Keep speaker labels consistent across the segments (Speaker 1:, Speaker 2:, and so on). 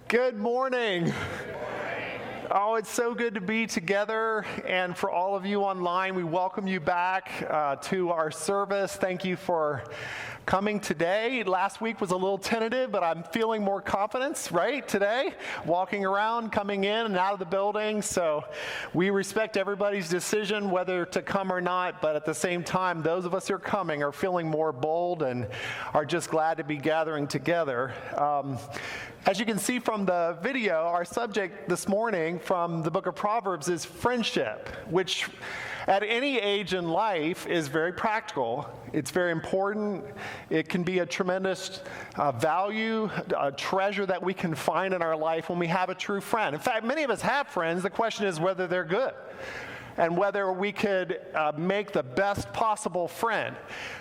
Speaker 1: Good morning. Oh, it's so good to be together. And for all of you online, we welcome you back to our service. Thank you for coming today. Last week was a little tentative, but I'm feeling more confidence, right, today? Walking around, coming in and out of the building. So we respect everybody's decision whether to come or not, but at the same time, those of us who are coming are feeling more bold and are just glad to be gathering together. As you can see from the video, our subject this morning from the book of Proverbs is friendship, which at any age in life is very practical. It's very important. It can be a tremendous value, a treasure that we can find in our life when we have a true friend. In fact, many of us have friends. The question is whether they're good and whether we could make the best possible friend.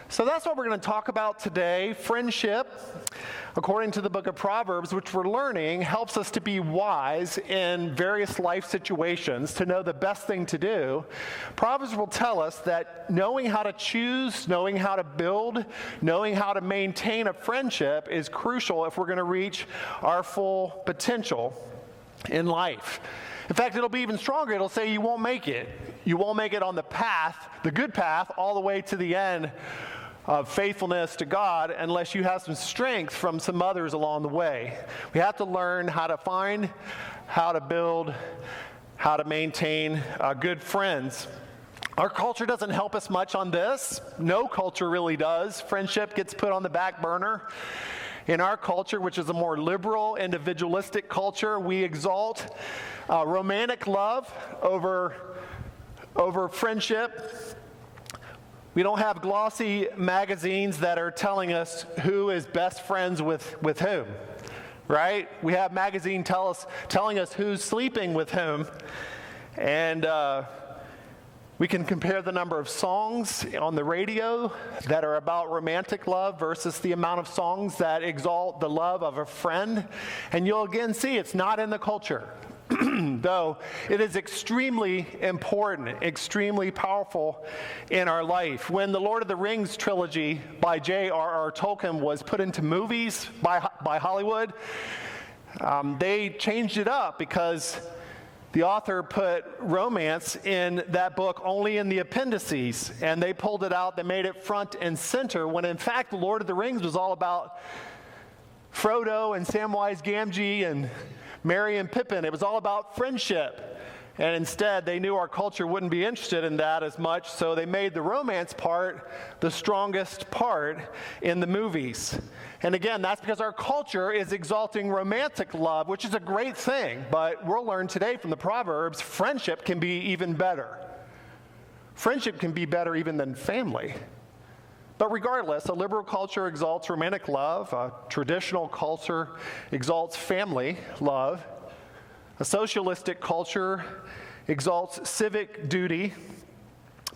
Speaker 1: So that's what we're going to talk about today. Friendship, according to the book of Proverbs, which we're learning, helps us to be wise in various life situations, to know the best thing to do. Proverbs will tell us that knowing how to choose, knowing how to build, knowing how to maintain a friendship is crucial if we're going to reach our full potential in life. In fact, it'll be even stronger. It'll say you won't make it. You won't make it on the path, the good path, all the way to the end of faithfulness to God unless you have some strength from some others along the way. We have to learn how to find, how to build, how to maintain good friends. Our culture doesn't help us much on this. No culture really does. Friendship gets put on the back burner. In our culture, which is a more liberal, individualistic culture, we exalt romantic love over friendship. We don't have glossy magazines that are telling us who is best friends with whom, right? We have magazine telling us who's sleeping with whom, and we can compare the number of songs on the radio that are about romantic love versus the amount of songs that exalt the love of a friend. And you'll again see it's not in the culture, though it is extremely important, extremely powerful in our life. When the Lord of the Rings trilogy by J.R.R. Tolkien was put into movies by Hollywood, they changed it up because the author put romance in that book only in the appendices, and they pulled it out, they made it front and center, when in fact the Lord of the Rings was all about Frodo and Samwise Gamgee and Merry and Pippin. It was all about friendship. And instead, they knew our culture wouldn't be interested in that as much, so they made the romance part the strongest part in the movies. And again, that's because our culture is exalting romantic love, which is a great thing, but we'll learn today from the Proverbs, friendship can be even better. Friendship can be better even than family. But regardless, a liberal culture exalts romantic love, a traditional culture exalts family love, a socialistic culture exalts civic duty,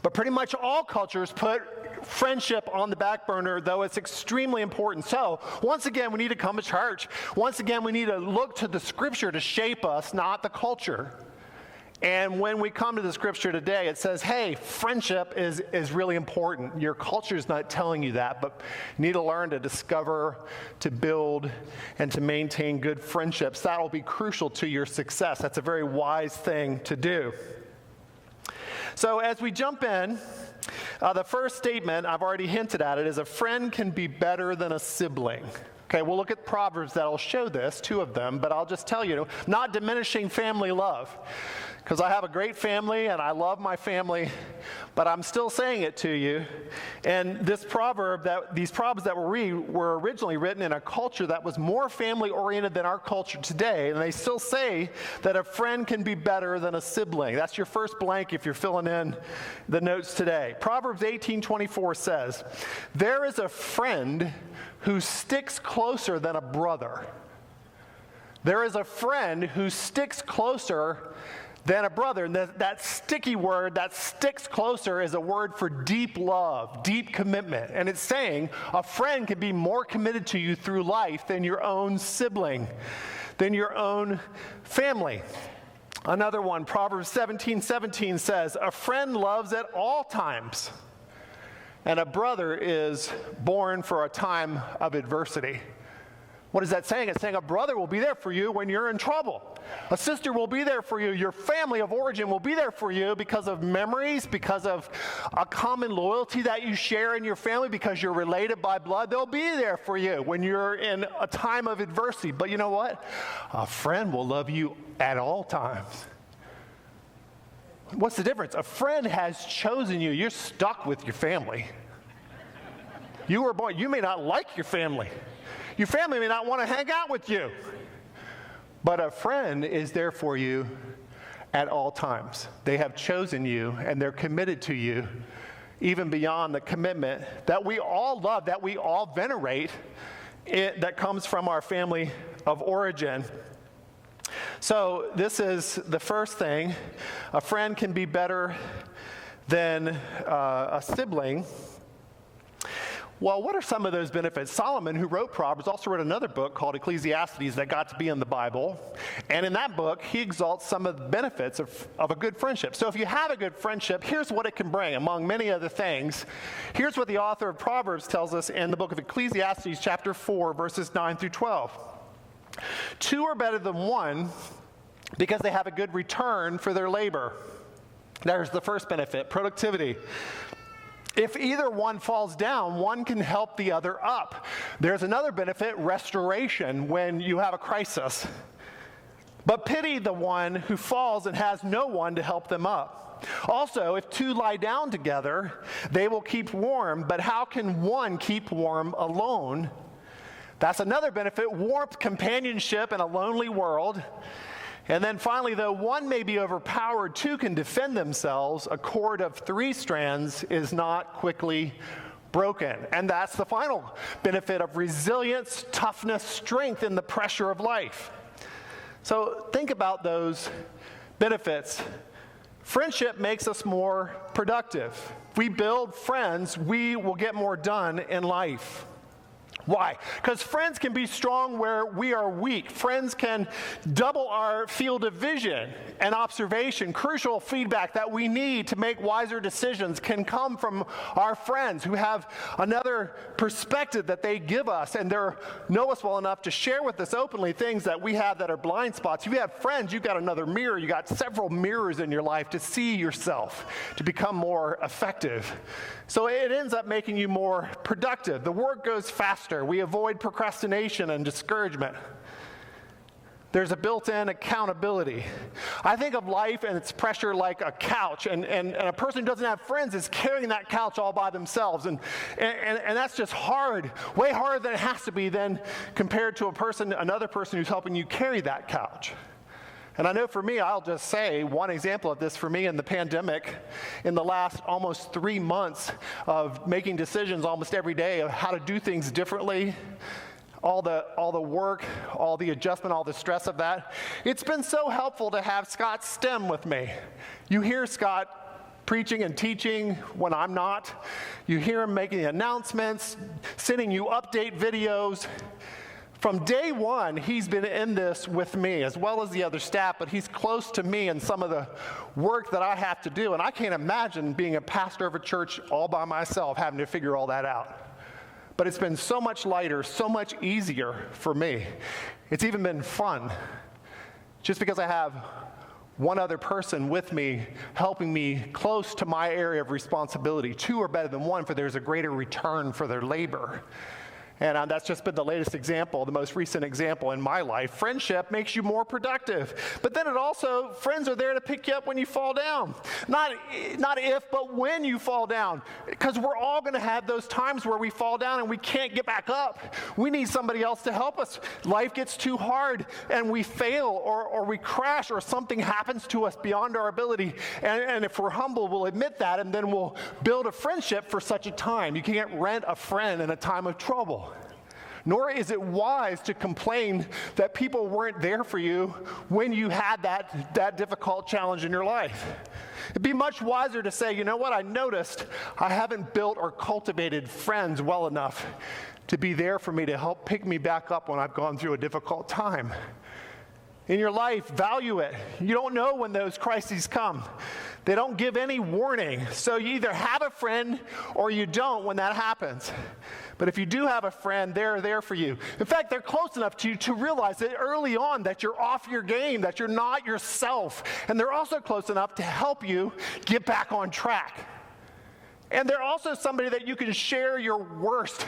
Speaker 1: but pretty much all cultures put friendship on the back burner, though it's extremely important. So, once again, we need to come to church. Once again, we need to look to the Scripture to shape us, not the culture. And when we come to the Scripture today, it says, hey, friendship is really important. Your culture is not telling you that, but you need to learn to discover, to build, and to maintain good friendships. That will be crucial to your success. That's a very wise thing to do. So as we jump in, the first statement, I've already hinted at it, is a friend can be better than a sibling. Okay, we'll look at Proverbs that'll show this, two of them, but I'll just tell you, not diminishing family love, because I have a great family and I love my family, but I'm still saying it to you. And these Proverbs that we'll read were originally written in a culture that was more family-oriented than our culture today, and they still say that a friend can be better than a sibling. That's your first blank if you're filling in the notes today. Proverbs 18:24 says, "There is a friend who sticks closer than a brother." There is a friend who sticks closer than a brother. And that sticky word, that sticks closer, is a word for deep love, deep commitment. And it's saying a friend can be more committed to you through life than your own sibling, than your own family. Another one, Proverbs 17:17 says, "A friend loves at all times, and a brother is born for a time of adversity." What is that saying? It's saying a brother will be there for you when you're in trouble. A sister will be there for you. Your family of origin will be there for you because of memories, because of a common loyalty that you share in your family, because you're related by blood. They'll be there for you when you're in a time of adversity. But you know what? A friend will love you at all times. What's the difference? A friend has chosen you. You're stuck with your family. You were born. You may not like your family. Your family may not want to hang out with you. But a friend is there for you at all times. They have chosen you, and they're committed to you, even beyond the commitment that we all love, that we all venerate, that comes from our family of origin. So this is the first thing. A friend can be better than a sibling. Well, what are some of those benefits? Solomon, who wrote Proverbs, also wrote another book called Ecclesiastes that got to be in the Bible. And in that book, he exalts some of the benefits of a good friendship. So if you have a good friendship, here's what it can bring, among many other things. Here's what the author of Proverbs tells us in the book of Ecclesiastes, chapter 4, verses 9 through 12. 2 are better than 1 because they have a good return for their labor. There's the first benefit, productivity. If either one falls down, one can help the other up. There's another benefit, restoration, when you have a crisis. But pity the one who falls and has no one to help them up. Also, if 2 lie down together, they will keep warm, but how can one keep warm alone? That's another benefit, warmth, companionship in a lonely world. And then finally, though one may be overpowered, 2 can defend themselves. A cord of 3 strands is not quickly broken. And that's the final benefit of resilience, toughness, strength in the pressure of life. So think about those benefits. Friendship makes us more productive. If we build friends, we will get more done in life. Why? Because friends can be strong where we are weak. Friends can double our field of vision and observation. Crucial feedback that we need to make wiser decisions can come from our friends who have another perspective that they give us, and they know us well enough to share with us openly things that we have that are blind spots. If you have friends, you've got another mirror. You've got several mirrors in your life to see yourself, to become more effective. So it ends up making you more productive. The work goes faster. We avoid procrastination and discouragement. There's a built-in accountability. I think of life and its pressure like a couch, and a person who doesn't have friends is carrying that couch all by themselves, and that's just hard, way harder than it has to be than compared to another person who's helping you carry that couch. And I know for me, I'll just say one example of this for me in the pandemic, in the last almost 3 months of making decisions almost every day of how to do things differently, all the work, all the adjustment, all the stress of that. It's been so helpful to have Scott Stem with me. You hear Scott preaching and teaching when I'm not. You hear him making the announcements, sending you update videos. From day one, he's been in this with me, as well as the other staff, but he's close to me in some of the work that I have to do. And I can't imagine being a pastor of a church all by myself, having to figure all that out. But it's been so much lighter, so much easier for me. It's even been fun, just because I have one other person with me, helping me close to my area of responsibility. 2 are better than 1, for there's a greater return for their labor. And that's just been the latest example, the most recent example in my life. Friendship makes you more productive. But then friends are there to pick you up when you fall down. Not if, but when you fall down. Because we're all going to have those times where we fall down and we can't get back up. We need somebody else to help us. Life gets too hard and we fail or we crash or something happens to us beyond our ability. And if we're humble, we'll admit that, and then we'll build a friendship for such a time. You can't rent a friend in a time of trouble. Nor is it wise to complain that people weren't there for you when you had that difficult challenge in your life. It'd be much wiser to say, you know what, I noticed I haven't built or cultivated friends well enough to be there for me to help pick me back up when I've gone through a difficult time. in your life, value it. You don't know when those crises come. They don't give any warning. So you either have a friend or you don't when that happens. But if you do have a friend, they're there for you. In fact, they're close enough to you to realize that early on that you're off your game, that you're not yourself. And they're also close enough to help you get back on track. And they're also somebody that you can share your worst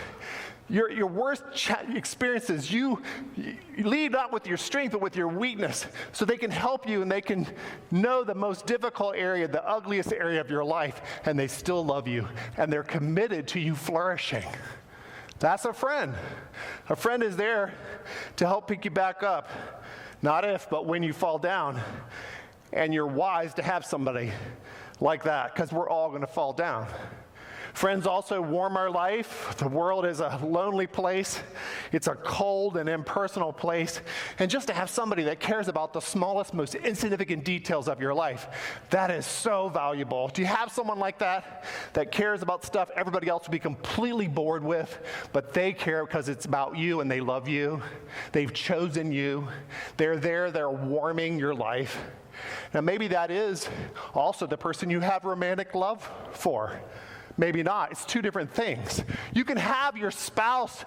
Speaker 1: experiences. You lead not with your strength, but with your weakness, so they can help you and they can know the most difficult area, the ugliest area of your life, and they still love you, and they're committed to you flourishing. That's a friend. A friend is there to help pick you back up, not if, but when you fall down. And you're wise to have somebody like that, because we're all going to fall down. Friends also warm our life. The world is a lonely place. It's a cold and impersonal place. And just to have somebody that cares about the smallest, most insignificant details of your life, that is so valuable. Do you have someone like that cares about stuff everybody else would be completely bored with, but they care because it's about you and they love you? They've chosen you. They're there. They're warming your life. Now, maybe that is also the person you have romantic love for. Maybe not. It's two different things. You can have your spouse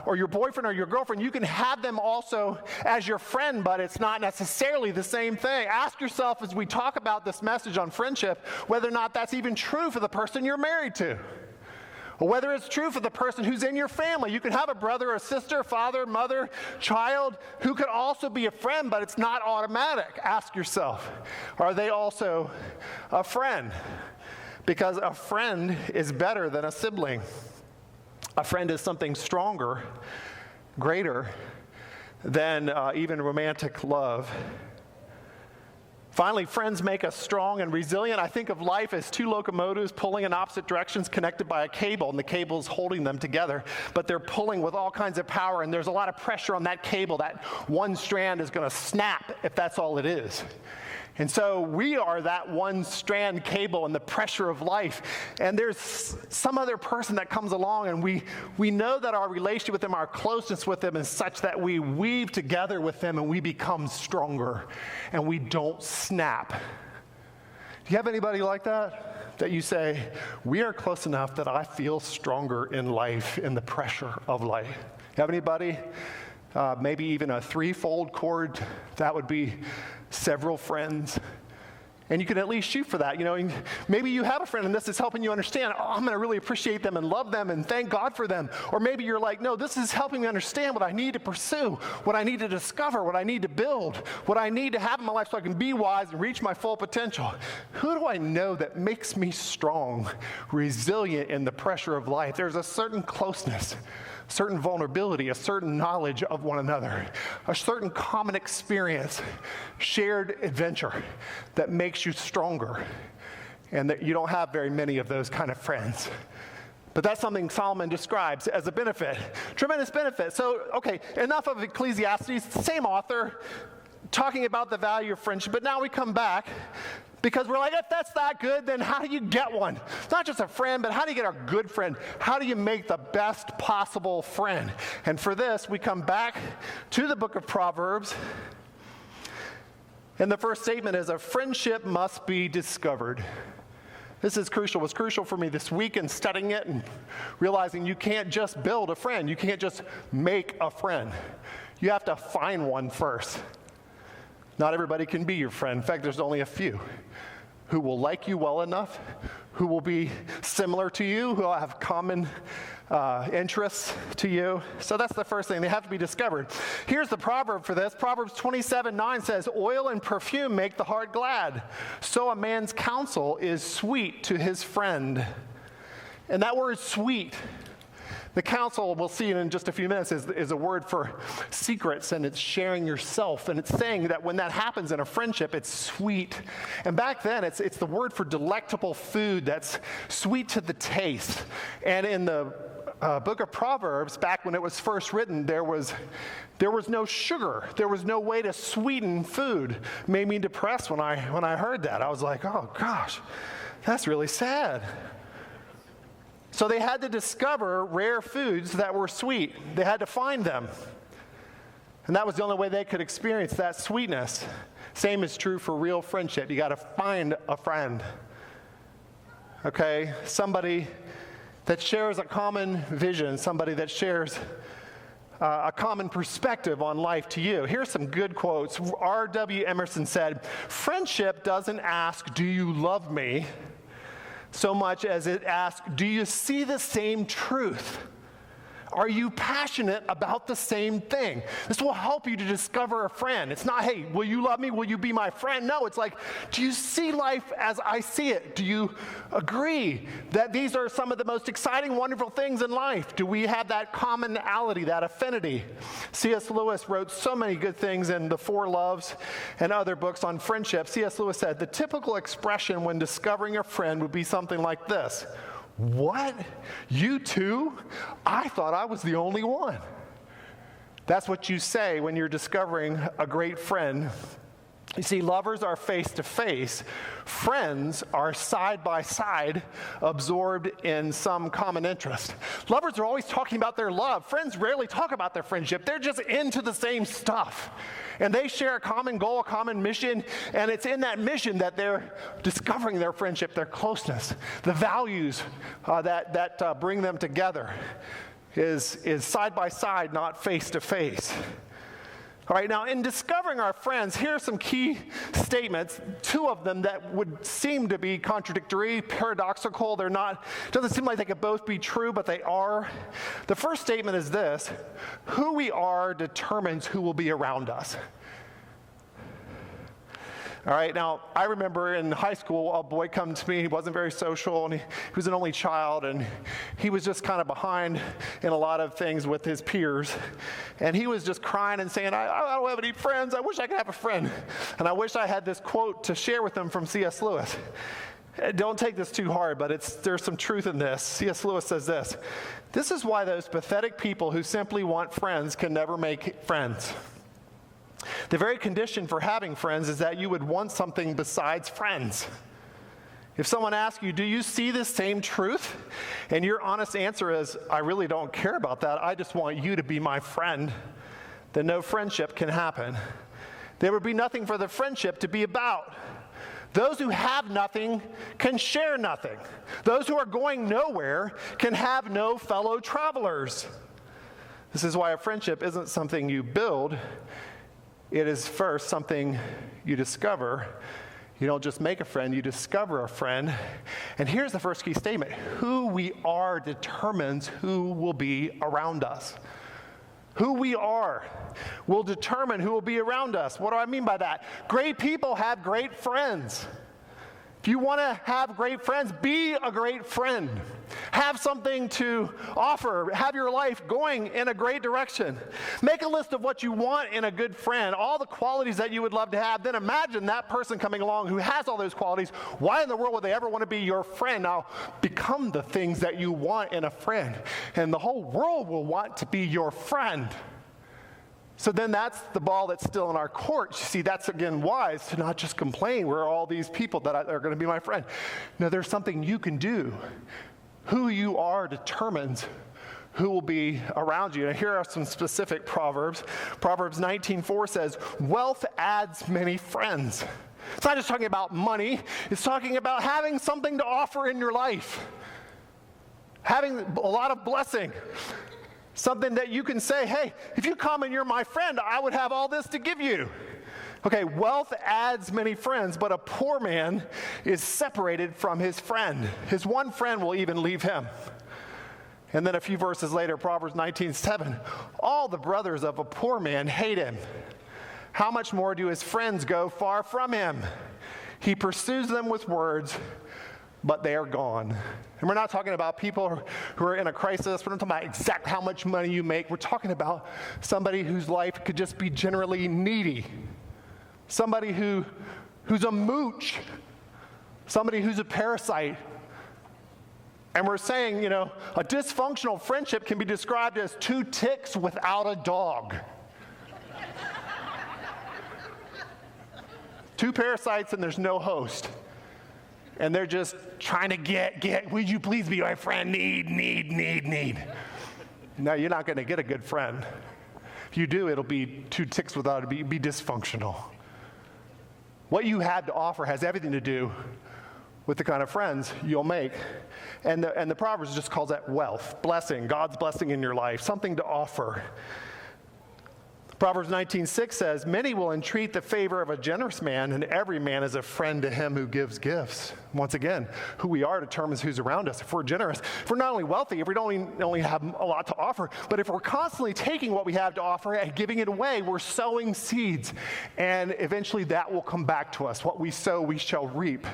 Speaker 1: or your boyfriend or your girlfriend, you can have them also as your friend, but it's not necessarily the same thing. Ask yourself as we talk about this message on friendship, whether or not that's even true for the person you're married to. Or whether it's true for the person who's in your family. You can have a brother, a sister, father, mother, child who could also be a friend, but it's not automatic. Ask yourself, are they also a friend? Because a friend is better than a sibling. A friend is something stronger, greater than even romantic love. Finally, friends make us strong and resilient. I think of life as two locomotives pulling in opposite directions connected by a cable, and the cable is holding them together, but they're pulling with all kinds of power, and there's a lot of pressure on that cable. That one strand is going to snap if that's all it is. And so we are that one strand cable in the pressure of life. And there's some other person that comes along, and we know that our relationship with them, our closeness with them is such that we weave together with them and we become stronger and we don't snap. Do you have anybody like that? That you say, we are close enough that I feel stronger in life, in the pressure of life. You have anybody? Maybe even a threefold cord, that would be several friends. And you can at least shoot for that. Maybe you have a friend and this is helping you understand, I'm going to really appreciate them and love them and thank God for them. Or maybe you're like, no, this is helping me understand what I need to pursue, what I need to discover, what I need to build, what I need to have in my life so I can be wise and reach my full potential. Who do I know that makes me strong, resilient in the pressure of life? There's a certain closeness, certain vulnerability, a certain knowledge of one another, a certain common experience, shared adventure that makes you stronger, and that you don't have very many of those kind of friends. But that's something Solomon describes as a benefit, tremendous benefit. So, okay, enough of Ecclesiastes, same author, talking about the value of friendship, but now we come back because we're like, if that's that good, then how do you get one? It's not just a friend, but how do you get a good friend? How do you make the best possible friend? And for this, we come back to the book of Proverbs. And the first statement is, a friendship must be discovered. This is crucial. It was crucial for me this week in studying it and realizing you can't just build a friend. You can't just make a friend. You have to find one first. Not everybody can be your friend. In fact, there's only a few who will like you well enough, who will be similar to you, who will have common interests to you. So that's the first thing. They have to be discovered. Here's the proverb for this. Proverbs 27:9 says, oil and perfume make the heart glad. So a man's counsel is sweet to his friend. And that word sweet, the counsel, we'll see in just a few minutes, is a word for secrets, and it's sharing yourself. And it's saying that when that happens in a friendship, it's sweet. And back then, it's the word for delectable food that's sweet to the taste. And in the book of Proverbs, back when it was first written, there was no sugar. There was no way to sweeten food. It made me depressed when I heard that. I was like, oh gosh, that's really sad. So they had to discover rare foods that were sweet. They had to find them. And that was the only way they could experience that sweetness. Same is true for real friendship. You got to find a friend. Okay? Somebody that shares a common vision, somebody that shares a common perspective on life to you. Here's some good quotes. R.W. Emerson said, "Friendship doesn't ask, 'Do you love me?' so much as it asks, 'Do you see the same truth? Are you passionate about the same thing?'" This will help you to discover a friend. It's not, "Hey, will you love me? Will you be my friend?" No, it's like, do you see life as I see it? Do you agree that these are some of the most exciting, wonderful things in life? Do we have that commonality, that affinity? C.S. Lewis wrote so many good things in The Four Loves and other books on friendship. C.S. Lewis said, "The typical expression when discovering a friend would be something like this: 'What? You too? I thought I was the only one.'" That's what you say when you're discovering a great friend. You see, lovers are face to face. Friends are side by side, absorbed in some common interest. Lovers are always talking about their love. Friends rarely talk about their friendship. They're just into the same stuff. And they share a common goal, a common mission, and it's in that mission that they're discovering their friendship, their closeness, the values that bring them together is side by side, not face to face. All right, now in discovering our friends, here are some key statements, two of them that would seem to be contradictory, paradoxical. They're not, it doesn't seem like they could both be true, but they are. The first statement is this: who we are determines who will be around us. All right, now, I remember in high school, a boy come to me. He wasn't very social, and he was an only child, and he was just kind of behind in a lot of things with his peers. And he was just crying and saying, I don't have any friends. I wish I could have a friend. And I wish I had this quote to share with him from C.S. Lewis. Don't take this too hard, but there's some truth in this. C.S. Lewis says this: "This is why those pathetic people who simply want friends can never make friends. The very condition for having friends is that you would want something besides friends. If someone asks you, 'Do you see this same truth?' and your honest answer is, 'I really don't care about that. I just want you to be my friend,' then no friendship can happen. There would be nothing for the friendship to be about. Those who have nothing can share nothing. Those who are going nowhere can have no fellow travelers. This is why a friendship isn't something you build. It is first something you discover. You don't just make a friend, you discover a friend." And here's the first key statement: who we are determines who will be around us. Who we are will determine who will be around us. What do I mean by that? Great people have great friends. If you want to have great friends, be a great friend. Have something to offer. Have your life going in a great direction. Make a list of what you want in a good friend, all the qualities that you would love to have. Then imagine that person coming along who has all those qualities. Why in the world would they ever want to be your friend? Now, become the things that you want in a friend, and the whole world will want to be your friend. So then that's the ball that's still in our court. You see, that's again wise to not just complain. We're all these people that are going to be my friend. No, there's something you can do. Who you are determines who will be around you. And here are some specific Proverbs. Proverbs 19:4 says, "Wealth adds many friends." It's not just talking about money. It's talking about having something to offer in your life. Having a lot of blessing. Something that you can say, "Hey, if you come and you're my friend, I would have all this to give you." Okay, wealth adds many friends, but a poor man is separated from his friend. His one friend will even leave him. And then a few verses later, Proverbs 19:7, "All the brothers of a poor man hate him. How much more do his friends go far from him? He pursues them with words, but they are gone." And we're not talking about people who are in a crisis. We're not talking about exact how much money you make. We're talking about somebody whose life could just be generally needy. Somebody who's a mooch. Somebody who's a parasite. And we're saying, a dysfunctional friendship can be described as two ticks without a dog. Two parasites and there's no host. And they're just trying to get, "Would you please be my friend? Need. No, you're not going to get a good friend. If you do, it'll be 2 ticks without it, be dysfunctional. What you have to offer has everything to do with the kind of friends you'll make. And the Proverbs just calls that wealth, blessing, God's blessing in your life, something to offer. Proverbs 19:6 says, many will entreat the favor of a generous man, and every man is a friend to him who gives gifts. Once again, who we are determines who's around us. If we're generous, if we're not only wealthy, if we don't only have a lot to offer, but if we're constantly taking what we have to offer and giving it away, we're sowing seeds. And eventually that will come back to us. What we sow, we shall reap.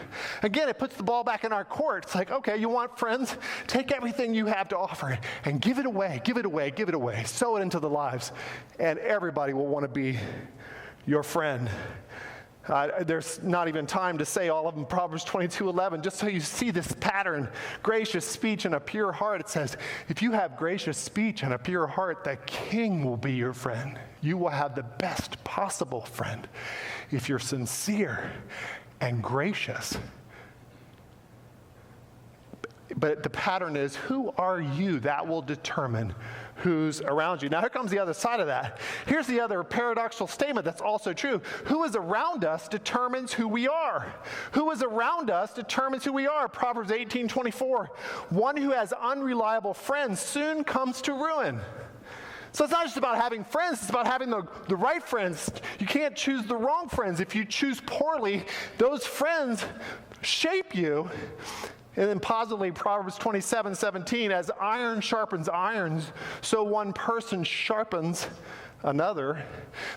Speaker 1: Again, it puts the ball back in our court. It's like, okay, you want friends? Take everything you have to offer and give it away, give it away, give it away. Sow it into the lives. And everybody will want to be your friend. There's not even time to say all of them. Proverbs 22:11, just so you see this pattern. Gracious speech and a pure heart. It says, if you have gracious speech and a pure heart, the king will be your friend. You will have the best possible friend if you're sincere and gracious. But the pattern is, who are you? That will determine who's around you. Now, here comes the other side of that. Here's the other paradoxical statement that's also true. Who is around us determines who we are. Who is around us determines who we are. Proverbs 18:24. One who has unreliable friends soon comes to ruin. So it's not just about having friends, it's about having the right friends. You can't choose the wrong friends. If you choose poorly, those friends shape you. And then positively, Proverbs 27:17, as iron sharpens iron, so one person sharpens another.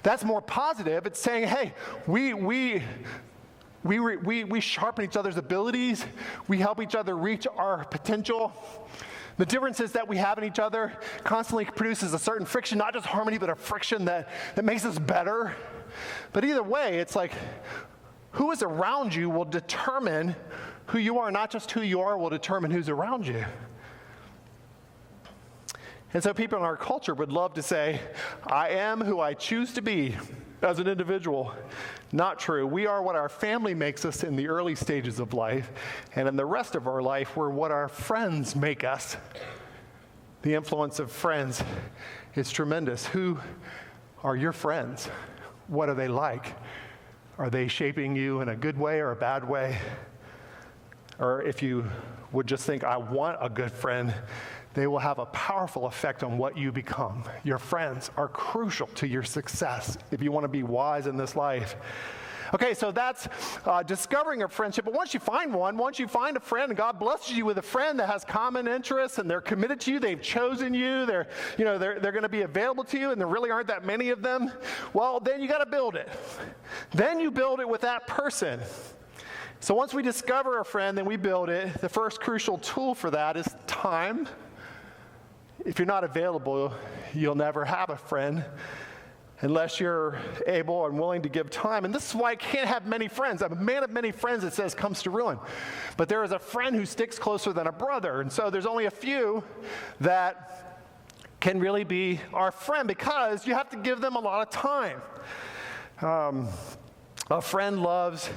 Speaker 1: That's more positive. It's saying, hey, we sharpen each other's abilities. We help each other reach our potential. The difference is that we have in each other constantly produces a certain friction, not just harmony, but a friction that makes us better. But either way, it's like, who is around you will determine who you are, not just who you are will determine who's around you. And so people in our culture would love to say, I am who I choose to be as an individual. Not true. We are what our family makes us in the early stages of life, and in the rest of our life, we're what our friends make us. The influence of friends is tremendous. Who are your friends? What are they like? Are they shaping you in a good way or a bad way? Or if you would just think, I want a good friend, they will have a powerful effect on what you become. Your friends are crucial to your success if you want to be wise in this life. Okay, so that's discovering a friendship. But once you find one, once you find a friend, and God blesses you with a friend that has common interests, and they're committed to you, they've chosen you, they're going to be available to you, and there really aren't that many of them. Well, then you got to build it. Then you build it with that person. So once we discover a friend, then we build it. The first crucial tool for that is time. If you're not available, you'll never have a friend unless you're able and willing to give time. And this is why I can't have many friends. I'm a man of many friends, it says, comes to ruin. But there is a friend who sticks closer than a brother. And so there's only a few that can really be our friend because you have to give them a lot of time. A friend loves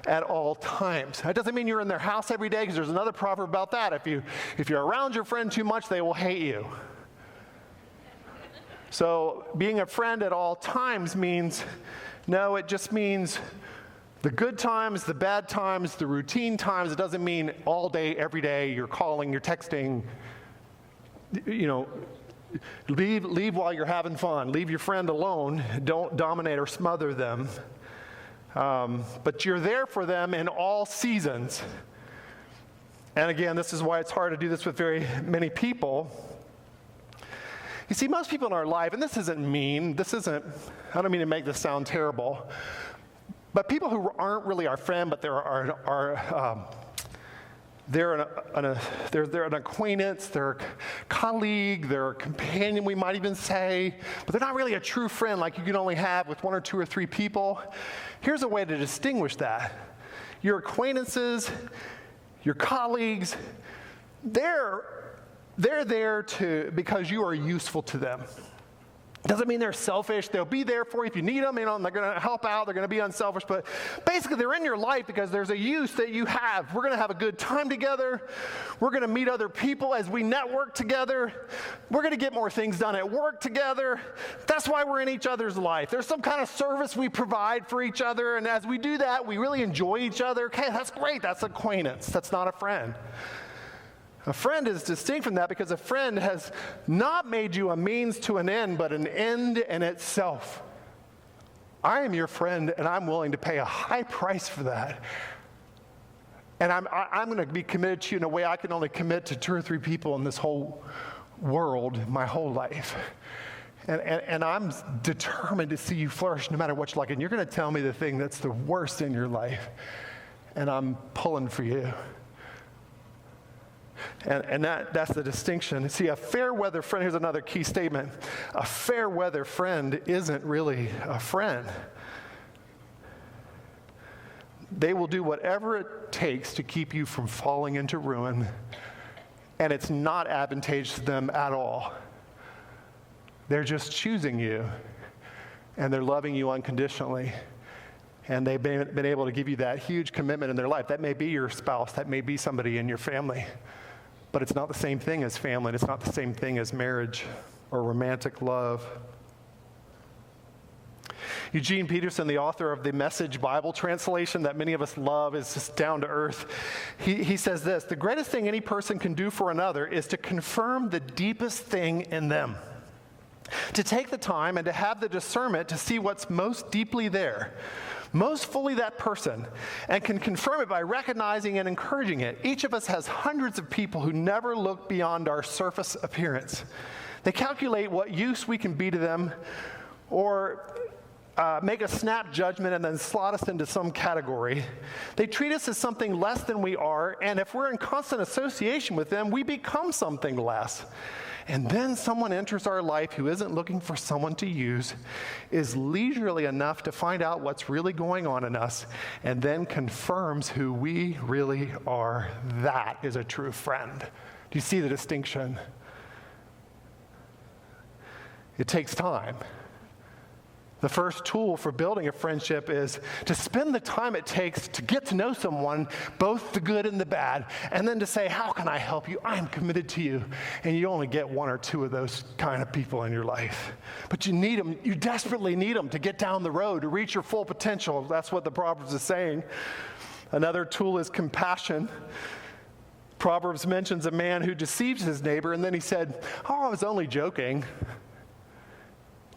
Speaker 1: at all times. That doesn't mean you're in their house every day, because there's another proverb about that. If you're around your friend too much, they will hate you. So being a friend at all times means, no, it just means the good times, the bad times, the routine times. It doesn't mean all day, every day, you're calling, you're texting. Leave while you're having fun. Leave your friend alone. Don't dominate or smother them. But you're there for them in all seasons. And again, this is why it's hard to do this with very many people. You see, most people in our life, and this isn't mean, I don't mean to make this sound terrible, but people who aren't really our friend, but they're an acquaintance, they're a colleague, they're a companion, we might even say, but they're not really a true friend like you can only have with 1 or 2 or 3 people. Here's a way to distinguish that. Your acquaintances, your colleagues, they're there because you are useful to them. Doesn't mean they're selfish. They'll be there for you if you need them, and they're going to help out. They're going to be unselfish. But basically, they're in your life because there's a use that you have. We're going to have a good time together. We're going to meet other people as we network together. We're going to get more things done at work together. That's why we're in each other's life. There's some kind of service we provide for each other, and as we do that, we really enjoy each other. Okay, that's great. That's acquaintance. That's not a friend. A friend is distinct from that because a friend has not made you a means to an end, but an end in itself. I am your friend, and I'm willing to pay a high price for that. And I'm going to be committed to you in a way I can only commit to 2 or 3 people in this whole world, my whole life. And I'm determined to see you flourish no matter what you're like. And you're going to tell me the thing that's the worst in your life, and I'm pulling for you. And that's the distinction. See, a fair weather friend, here's another key statement. A fair weather friend isn't really a friend. They will do whatever it takes to keep you from falling into ruin, and it's not advantageous to them at all. They're just choosing you, and they're loving you unconditionally. And they've been able to give you that huge commitment in their life. That may be your spouse. That may be somebody in your family. But it's not the same thing as family. And it's not the same thing as marriage or romantic love. Eugene Peterson, the author of the Message Bible translation that many of us love, is just down to earth. He says this: the greatest thing any person can do for another is to confirm the deepest thing in them. To take the time and to have the discernment to see what's most deeply there, most fully that person, and can confirm it by recognizing and encouraging it. Each of us has hundreds of people who never look beyond our surface appearance. They calculate what use we can be to them, or make a snap judgment and then slot us into some category. They treat us as something less than we are, and if we're in constant association with them, we become something less. And then someone enters our life who isn't looking for someone to use, is leisurely enough to find out what's really going on in us, and then confirms who we really are. That is a true friend. Do you see the distinction? It takes time. The first tool for building a friendship is to spend the time it takes to get to know someone, both the good and the bad, and then to say, how can I help you? I'm committed to you. And you only get 1 or 2 of those kind of people in your life. But you need them. You desperately need them to get down the road, to reach your full potential. That's what the Proverbs is saying. Another tool is compassion. Proverbs mentions a man who deceives his neighbor, and then he said, oh, I was only joking.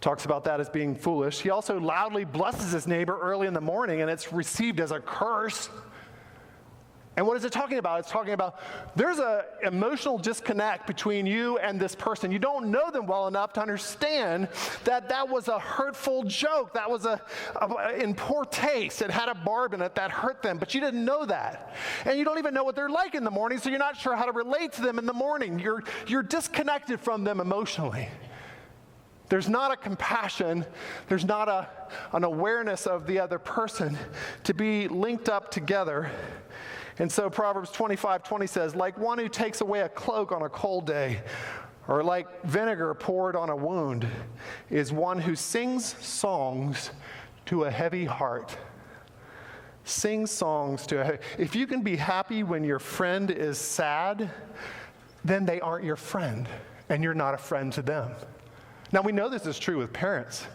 Speaker 1: Talks about that as being foolish. He also loudly blesses his neighbor early in the morning, and it's received as a curse. And what is it talking about? It's talking about there's an emotional disconnect between you and this person. You don't know them well enough to understand that that was a hurtful joke. That was in poor taste. It had a barb in it that hurt them, but you didn't know that. And you don't even know what they're like in the morning, so you're not sure how to relate to them in the morning. You're disconnected from them emotionally. There's not a compassion, there's not an awareness of the other person to be linked up together. And so Proverbs 25:20 says, like one who takes away a cloak on a cold day, or like vinegar poured on a wound, is one who sings songs to a heavy heart. Sing songs to a heavy. If you can be happy when your friend is sad, then they aren't your friend, and you're not a friend to them. Now, we know this is true with parents.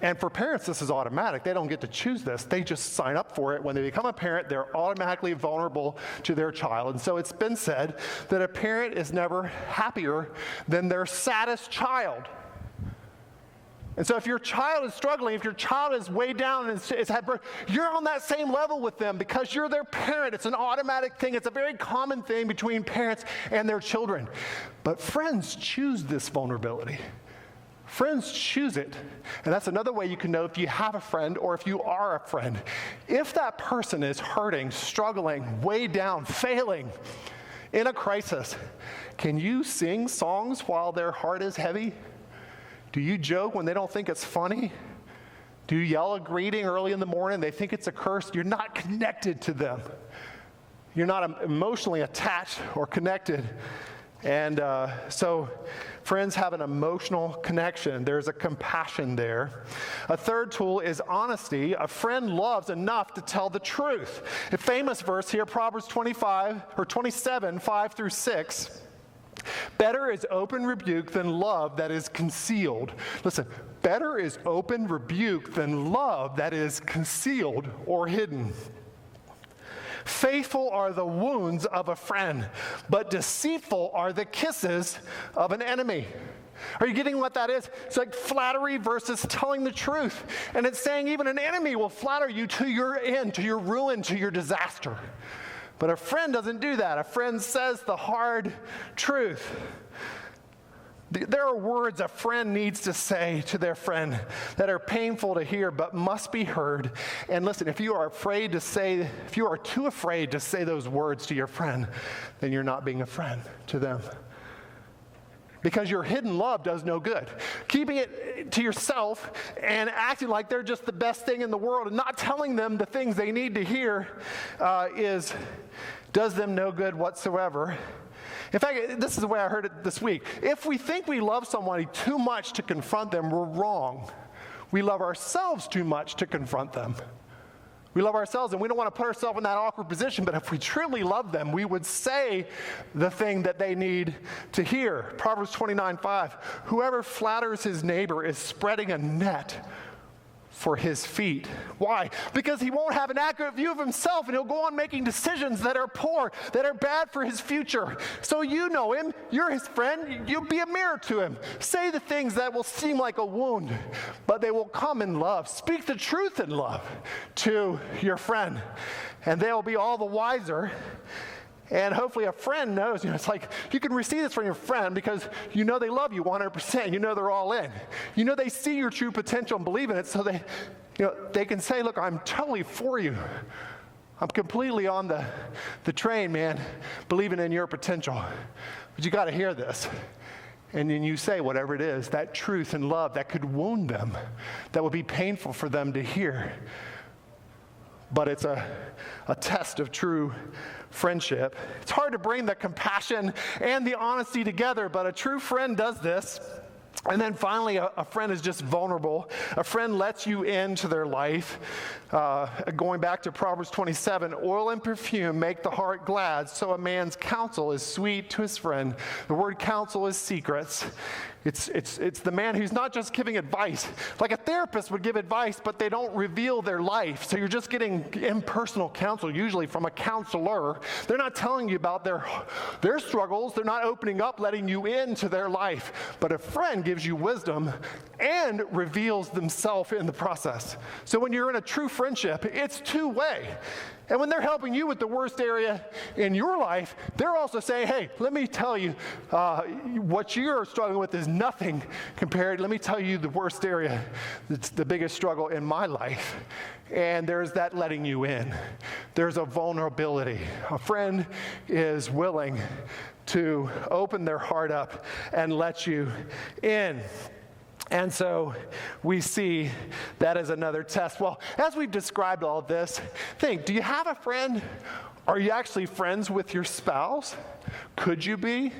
Speaker 1: And for parents, this is automatic. They don't get to choose this. They just sign up for it. When they become a parent, they're automatically vulnerable to their child. And so it's been said that a parent is never happier than their saddest child. And so if your child is struggling, if your child is way down and it's had birth, you're on that same level with them because you're their parent. It's an automatic thing. It's a very common thing between parents and their children. But friends choose this vulnerability. Friends choose it. And that's another way you can know if you have a friend or if you are a friend. If that person is hurting, struggling, way down, failing, in a crisis, can you sing songs while their heart is heavy? Do you joke when they don't think it's funny? Do you yell a greeting early in the morning? They think it's a curse. You're not connected to them. You're not emotionally attached or connected And so friends have an emotional connection. There's a compassion there. A third tool is honesty. A friend loves enough to tell the truth. A famous verse here, Proverbs 27, 5 through 6. Better is open rebuke than love that is concealed. Listen, better is open rebuke than love that is concealed or hidden. Faithful are the wounds of a friend, but deceitful are the kisses of an enemy. Are you getting what that is? It's like flattery versus telling the truth. And it's saying even an enemy will flatter you to your end, to your ruin, to your disaster. But a friend doesn't do that. A friend says the hard truth. There are words a friend needs to say to their friend that are painful to hear but must be heard. And listen, if you are too afraid to say those words to your friend, then you're not being a friend to them. Because your hidden love does no good. Keeping it to yourself and acting like they're just the best thing in the world and not telling them the things they need to hear does them no good whatsoever. In fact, this is the way I heard it this week. If we think we love somebody too much to confront them, we're wrong. We love ourselves too much to confront them. We love ourselves, and we don't want to put ourselves in that awkward position, but if we truly love them, we would say the thing that they need to hear. Proverbs 29:5, whoever flatters his neighbor is spreading a net for his feet. Why? Because he won't have an accurate view of himself, and he'll go on making decisions that are poor, that are bad for his future. So you know him, you're his friend, you'll be a mirror to him. Say the things that will seem like a wound, but they will come in love. Speak the truth in love to your friend, and they'll be all the wiser. And hopefully a friend knows, it's like you can receive this from your friend because you know they love you 100%. You know they're all in. You know they see your true potential and believe in it, so they can say, look, I'm totally for you. I'm completely on the train, man, believing in your potential. But you got to hear this. And then you say whatever it is, that truth and love that could wound them, that would be painful for them to hear. But it's a test of true friendship. It's hard to bring the compassion and the honesty together, but a true friend does this. And then finally, a friend is just vulnerable. A friend lets you into their life. Going back to Proverbs 27, oil and perfume make the heart glad, so a man's counsel is sweet to his friend. The word counsel is secrets. It's the man who's not just giving advice. Like a therapist would give advice, but they don't reveal their life. So you're just getting impersonal counsel, usually from a counselor. They're not telling you about their struggles. They're not opening up, letting you into their life. But a friend gives you wisdom and reveals themselves in the process. So when you're in a true friendship, it's two-way. And when they're helping you with the worst area in your life, they're also saying, hey, let me tell you, what you're struggling with is nothing compared. Let me tell you the worst area, that's the biggest struggle in my life. And there's that letting you in. There's a vulnerability. A friend is willing to open their heart up and let you in. And so we see that as another test. Well, as we've described all of this, do you have a friend? Are you actually friends with your spouse? Could you be?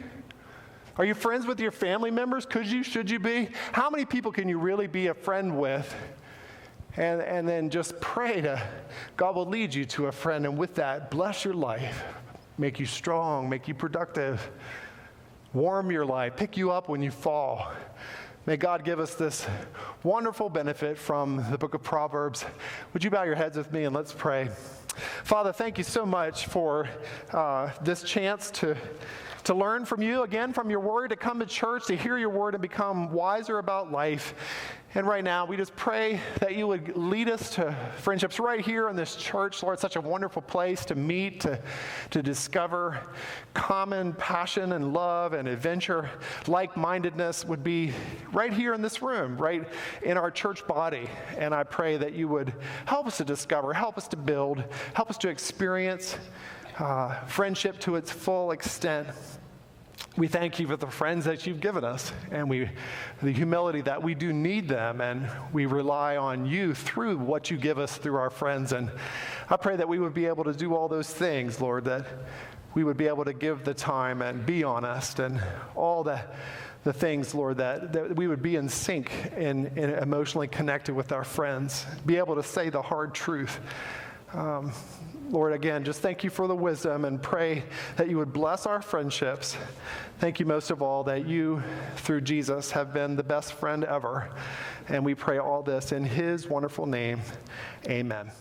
Speaker 1: Are you friends with your family members? Could you? Should you be? How many people can you really be a friend with? And then just pray to God will lead you to a friend, and with that, bless your life, make you strong, make you productive, warm your life, pick you up when you fall. May God give us this wonderful benefit from the book of Proverbs. Would you bow your heads with me and let's pray. Father, thank you so much for this chance to learn from you, again, from your word, to come to church, to hear your word and become wiser about life. And right now, we just pray that you would lead us to friendships right here in this church. Lord, such a wonderful place to meet, to discover common passion and love and adventure. Like-mindedness would be right here in this room, right in our church body. And I pray that you would help us to discover, help us to build, help us to experience friendship to its full extent. We thank you for the friends that you've given us, and the humility that we do need them, and we rely on you through what you give us through our friends. And I pray that we would be able to do all those things, Lord, that we would be able to give the time and be honest and all the things, Lord, that we would be in sync and emotionally connected with our friends, be able to say the hard truth. Lord, again, just thank you for the wisdom and pray that you would bless our friendships. Thank you most of all that you, through Jesus, have been the best friend ever. And we pray all this in his wonderful name. Amen.